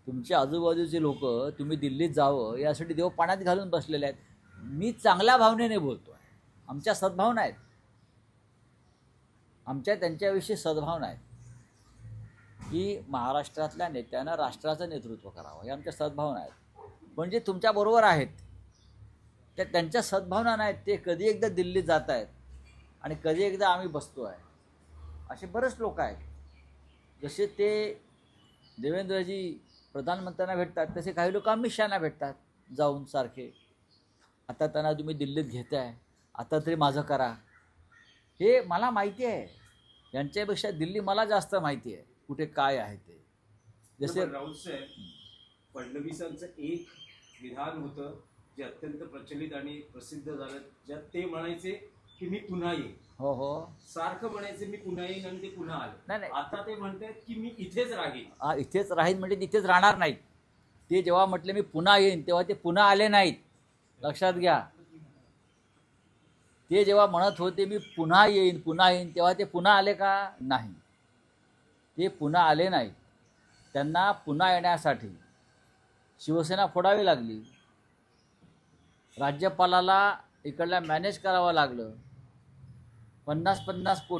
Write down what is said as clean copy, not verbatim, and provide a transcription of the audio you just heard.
तुमच्या आजूबाजूचे लोक तुम्ही दिल्लीत जावं यासाठी देव पाण्यात घालून बसलेले आहेत. मी चांगल्या भावनेने बोलतो आहे. आमच्या सद्भावना आहेत, आमच्या त्यांच्याविषयी सद्भावना आहेत की महाराष्ट्रातल्या नेत्यानं राष्ट्राचं नेतृत्व करावं, हे आमच्या सद्भावना आहेत. पण जे तुमच्याबरोबर आहेत त्या त्यांच्या सद्भावना नाहीत. ते कधी एकदा दिल्लीत जात आहेत आणि कधी एकदा आम्ही बसतो आहे. असे बरेच लोक आहेत. जसे ते देवेंद्रजी प्रधानमंत्र्यांना भेटतात तसे काही लोक अमित शहाना भेटतात जाऊन सारखे. आता त्यांना तुम्ही दिल्लीत घेताय, आता तरी माझं करा. हे मला माहिती आहे, यांच्यापेक्षा दिल्ली मला जास्त माहिती आहे कुठे काय आहे ते. जसे राऊत साहेब, फडणवीसांचं एक विधान होतं जे अत्यंत प्रचलित आणि प्रसिद्ध झालं, ज्यात ते म्हणायचे की मी पुन्हा येईन. हो हो सारखं म्हणायचे मी पुन्हा येईन आणि ते पुन्हा आले. नाही. आता ते म्हणतात की मी इथेच राहीन. इथेच राहीन म्हणजे तिथेच राहणार नाहीत. ते जेव्हा म्हटले मी पुन्हा येईन तेव्हा ते पुन्हा आले नाहीत, लक्षात घ्या. ते जेव्हा म्हणत होते मी पुन्हा येईन तेव्हा ते पुन्हा आले का? नाही, ते पुन्हा आले नाहीत. त्यांना पुन्हा येण्यासाठी शिवसेना फोडावी लागली, राज्यपालाला इकडल्या मॅनेज करावं लागलं. 50-50 कोटी